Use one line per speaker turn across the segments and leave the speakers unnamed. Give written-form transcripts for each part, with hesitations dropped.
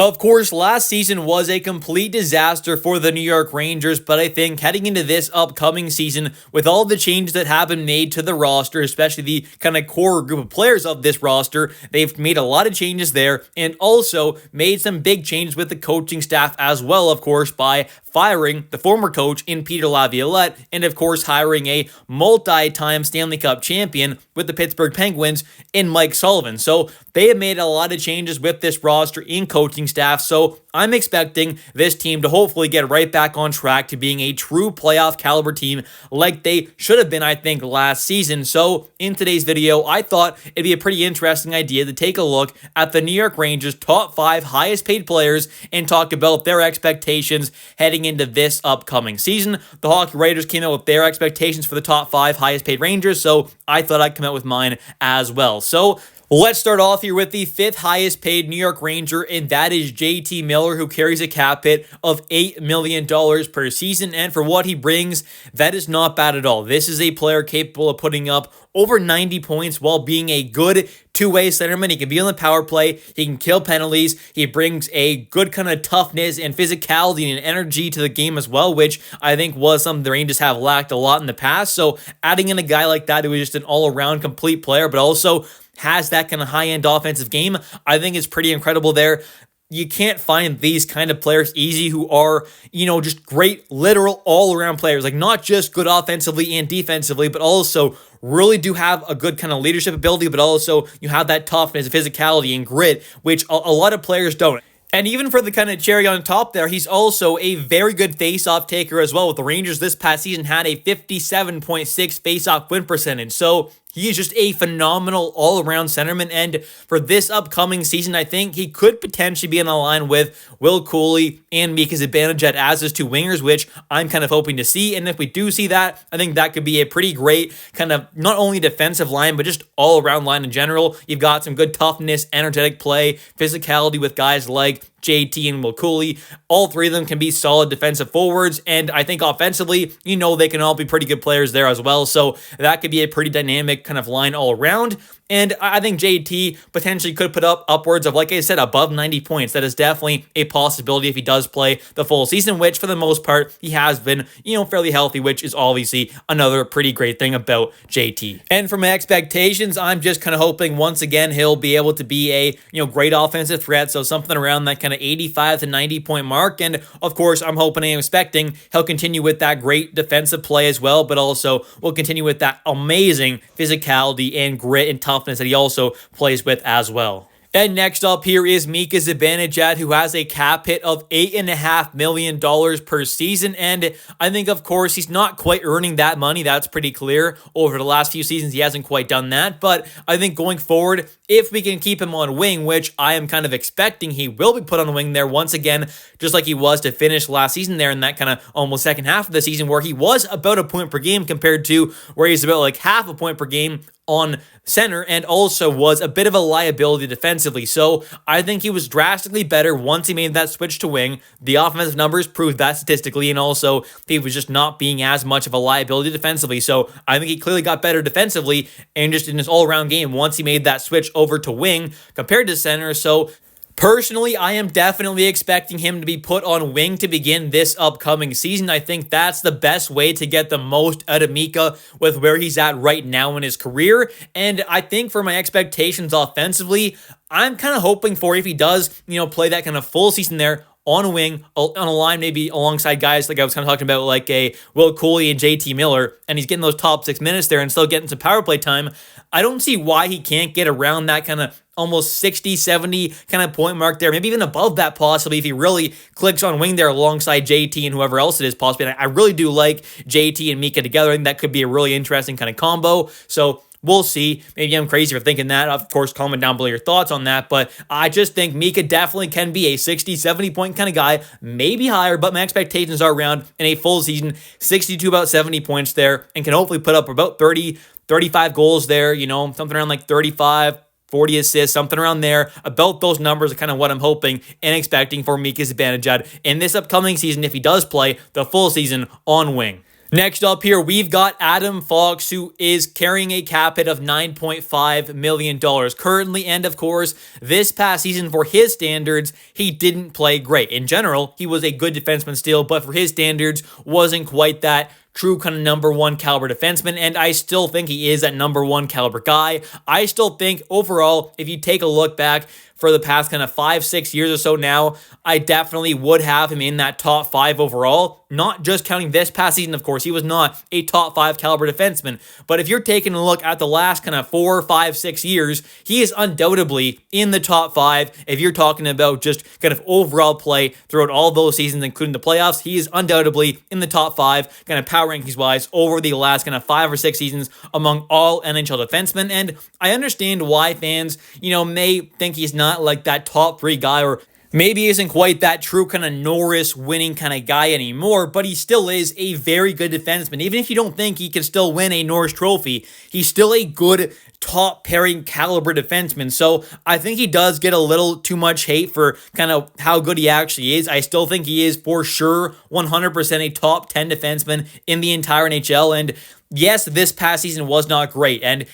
Of course, last season was a complete disaster for the New York Rangers, but I think heading into this upcoming season, with all the changes that have been made to the roster, especially the kind of core group of players of this roster, they've made a lot of changes there and also made some big changes with the coaching staff as well, of course, by firing the former coach in Peter Laviolette and, of course, hiring a multi-time Stanley Cup champion with the Pittsburgh Penguins in Mike Sullivan. So they have made a lot of changes with this roster in coaching staff, so I'm expecting this team to hopefully get right back on track to being a true playoff caliber team like they should have been, I think, last season. So in today's video, I thought it'd be a pretty interesting idea to take a look at the New York Rangers' top 5 highest paid players and talk about their expectations heading into this upcoming season. The Hockey Writers came out with their expectations for the top 5 highest paid Rangers, so I thought I'd come out with mine as well. So let's start off here with the 5th highest paid New York Ranger, and that is JT Miller, who carries a cap hit of $8 million per season. And for what he brings, that is not bad at all. This is a player capable of putting up over 90 points while being a good two-way centerman. He can be on the power play. He can kill penalties. He brings a good kind of toughness and physicality and energy to the game as well, which I think was something the Rangers have lacked a lot in the past. So adding in a guy like that who is just an all-around complete player, but also has that kind of high-end offensive game, I think is pretty incredible there. You can't find these kind of players easy who are, just great, literal all-around players. Like, not just good offensively and defensively, but also really do have a good kind of leadership ability, but also you have that toughness, physicality, and grit, which a lot of players don't. And even for the kind of cherry on top there, he's also a very good face-off taker as well. With the Rangers this past season had a 57.6 face-off win percentage. So he is just a phenomenal all-around centerman, and for this upcoming season, I think he could potentially be in a line with Will Cooley and Mika Zibanejad as his 2 wingers, which I'm kind of hoping to see. And if we do see that, I think that could be a pretty great kind of not only defensive line, but just all-around line in general. You've got some good toughness, energetic play, physicality with guys like JT and Will Cooley. All 3 of them can be solid defensive forwards, and I think offensively, they can all be pretty good players there as well. So that could be a pretty dynamic kind of line all around. And I think JT potentially could put up upwards of, like I said, above 90 points. That is definitely a possibility if he does play the full season, which for the most part, he has been, fairly healthy, which is obviously another pretty great thing about JT. And for my expectations, I'm just kind of hoping once again, he'll be able to be a, great offensive threat. So something around that kind of 85 to 90 point mark. And of course, I'm hoping and expecting he'll continue with that great defensive play as well, but also will continue with that amazing physicality and grit and toughness that he also plays with as well. And next up here is Mika Zibanejad, who has a cap hit of $8.5 million per season. And I think, of course, he's not quite earning that money. That's pretty clear. Over the last few seasons, he hasn't quite done that. But I think going forward, if we can keep him on wing, which I am kind of expecting he will be put on the wing there once again, just like he was to finish last season there in that kind of almost second half of the season where he was about a point per game compared to where he's about like half a point per game on center and also was a bit of a liability defensively. So I think he was drastically better once he made that switch to wing. The offensive numbers proved that statistically, and also he was just not being as much of a liability defensively. So I think he clearly got better defensively and just in his all-around game once he made that switch over to wing compared to center. So personally, I am definitely expecting him to be put on wing to begin this upcoming season. I think that's the best way to get the most out of Mika with where he's at right now in his career. And I think for my expectations offensively, I'm kind of hoping for if he does, play that kind of full season there on a wing, on a line, maybe alongside guys like I was kind of talking about, like a Will Cooley and JT Miller, and he's getting those top 6 minutes there and still getting some power play time. I don't see why he can't get around that kind of almost 60, 70 kind of point mark there, maybe even above that possibly if he really clicks on wing there alongside JT and whoever else it is possibly. And I really do like JT and Mika together. I think that could be a really interesting kind of combo. So we'll see. Maybe I'm crazy for thinking that. Of course, comment down below your thoughts on that. But I just think Mika definitely can be a 60, 70 point kind of guy, maybe higher, but my expectations are around in a full season, 60 to about 70 points there, and can hopefully put up about 30, 35 goals there, something around like 35, 40 assists, something around there. About those numbers are kind of what I'm hoping and expecting for Mika Zibanejad in this upcoming season if he does play the full season on wing. Next up here, we've got Adam Fox, who is carrying a cap hit of $9.5 million currently. And of course, this past season, for his standards, he didn't play great. In general, he was a good defenseman still, but for his standards, wasn't quite that true kind of number one caliber defenseman, and I still think he is that number one caliber guy. I still think overall, if you take a look back for the past kind of 5-6 years or so now, I definitely would have him in that top 5 overall, not just counting this past season. Of course, he was not a top 5 caliber defenseman, but if you're taking a look at the last kind of 4, 5, 6 years, he is undoubtedly in the top 5. If you're talking about just kind of overall play throughout all those seasons, including the playoffs, he is undoubtedly in the top 5, kind of power rankings wise, over the last kind of 5 or 6 seasons among all NHL defensemen. And I understand why fans, may think he's not like that top 3 guy, or maybe isn't quite that true kind of Norris winning kind of guy anymore, but he still is a very good defenseman. Even if you don't think he can still win a Norris trophy, he's still a good top pairing caliber defenseman. So I think he does get a little too much hate for kind of how good he actually is. I still think he is for sure 100% a top 10 defenseman in the entire NHL. And yes, this past season was not great, and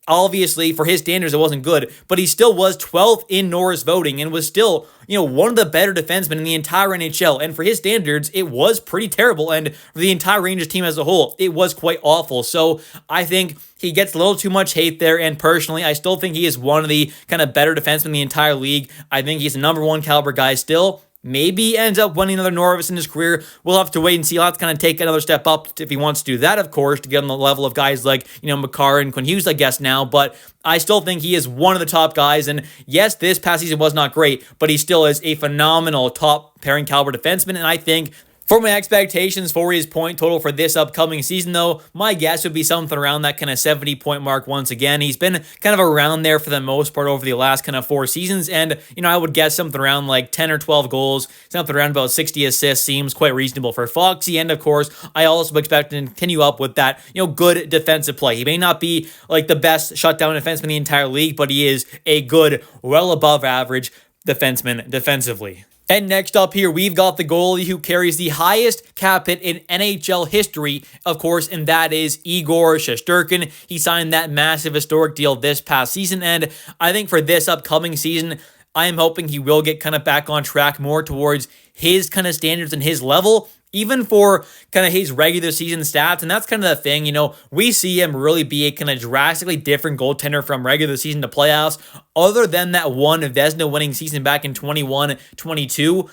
obviously, for his standards, it wasn't good, but he still was 12th in Norris voting and was still, one of the better defensemen in the entire NHL. And for his standards, it was pretty terrible. And for the entire Rangers team as a whole, it was quite awful. So I think he gets a little too much hate there. And personally, I still think he is one of the kind of better defensemen in the entire league. I think he's a number one caliber guy still. Maybe ends up winning another Norris in his career. We'll have to wait and see. He'll have to kind of take another step up if he wants to do that, of course, to get on the level of guys like, Makar and Quinn Hughes, I guess, now. But I still think he is one of the top guys. And yes, this past season was not great, but he still is a phenomenal top pairing caliber defenseman. And I think for my expectations for his point total for this upcoming season, though, my guess would be something around that kind of 70-point mark once again. He's been kind of around there for the most part over the last kind of 4 seasons, and, I would guess something around like 10 or 12 goals, something around about 60 assists seems quite reasonable for Foxy, and of course, I also expect to continue up with that, good defensive play. He may not be like the best shutdown defenseman in the entire league, but he is a good, well above average defenseman defensively. And next up here, we've got the goalie who carries the highest cap hit in NHL history, of course, and that is Igor Shesterkin. He signed that massive historic deal this past season, and I think for this upcoming season, I am hoping he will get kind of back on track more towards his kind of standards and his level, even for kind of his regular season stats. And that's kind of the thing, we see him really be a kind of drastically different goaltender from regular season to playoffs. Other than that one Vezina winning season back in 21-22,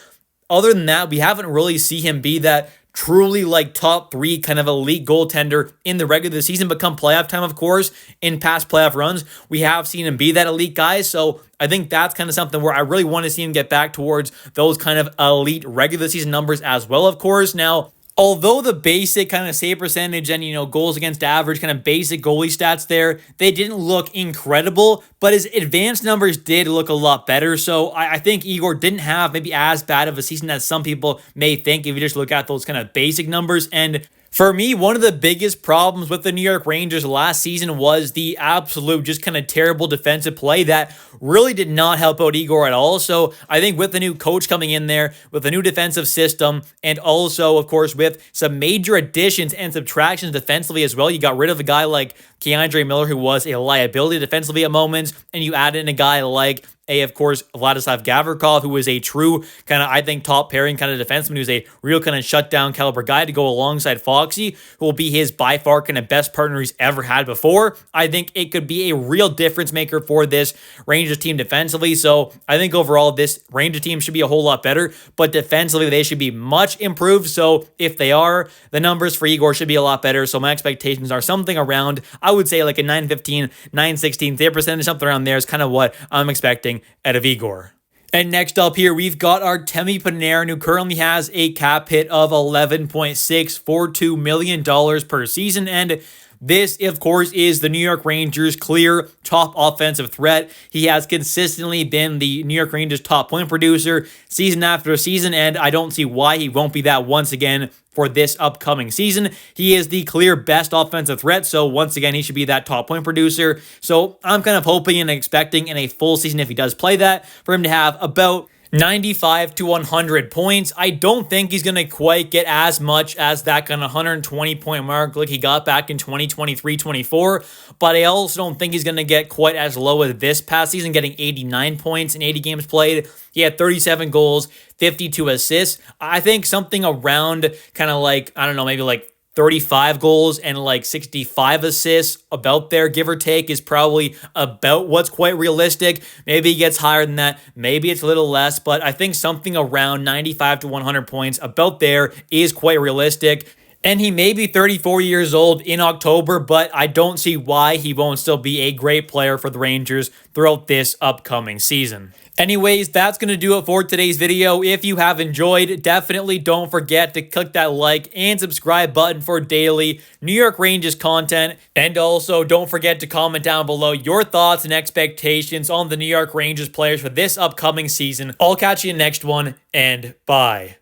other than that, we haven't really seen him be that truly like top 3 kind of elite goaltender in the regular season. But come playoff time, of course, in past playoff runs, we have seen him be that elite guy. So I think that's kind of something where I really want to see him get back towards those kind of elite regular season numbers as well, of course. Now, although the basic kind of save percentage and, goals against average kind of basic goalie stats there, they didn't look incredible, but his advanced numbers did look a lot better. So I think Igor didn't have maybe as bad of a season as some people may think if you just look at those kind of basic numbers. And for me, one of the biggest problems with the New York Rangers last season was the absolute just kind of terrible defensive play that really did not help out Igor at all. So I think with the new coach coming in there, with a new defensive system, and also, of course, with some major additions and subtractions defensively as well, you got rid of a guy like Keandre Miller, who was a liability defensively at moments, and you add in a guy like of course, Vladislav Gavrikov, who is a true kind of, I think, top pairing kind of defenseman, who's a real kind of shutdown caliber guy to go alongside Foxy, who will be his by far kind of best partner he's ever had before. I think it could be a real difference maker for this Rangers team defensively. So I think overall this Rangers team should be a whole lot better, but defensively they should be much improved. So if they are, the numbers for Igor should be a lot better. So my expectations are something around, I would say like a 915, 916 save percentage, something around there is kind of what I'm expecting out of Igor. And next up here, we've got Artemi Panarin, who currently has a cap hit of $11.642 million per season. And this, of course, is the New York Rangers' clear top offensive threat. He has consistently been the New York Rangers' top point producer season after season, and I don't see why he won't be that once again for this upcoming season. He is the clear best offensive threat, so once again, he should be that top point producer. So I'm kind of hoping and expecting in a full season, if he does play that, for him to have about 95 to 100 points. I don't think he's going to quite get as much as that kind of 120 point mark like he got back in 2023-24, but I also don't think he's going to get quite as low as this past season, getting 89 points in 80 games played. He had 37 goals, 52 assists. I think something around kind of like, I don't know, maybe like 35 goals and like 65 assists, about there, give or take, is probably about what's quite realistic. Maybe he gets higher than that. Maybe it's a little less, but I think something around 95 to 100 points, about there, is quite realistic. And he may be 34 years old in October, but I don't see why he won't still be a great player for the Rangers throughout this upcoming season. Anyways, that's going to do it for today's video. If you have enjoyed, definitely don't forget to click that like and subscribe button for daily New York Rangers content. And also, don't forget to comment down below your thoughts and expectations on the New York Rangers players for this upcoming season. I'll catch you in the next one, and bye.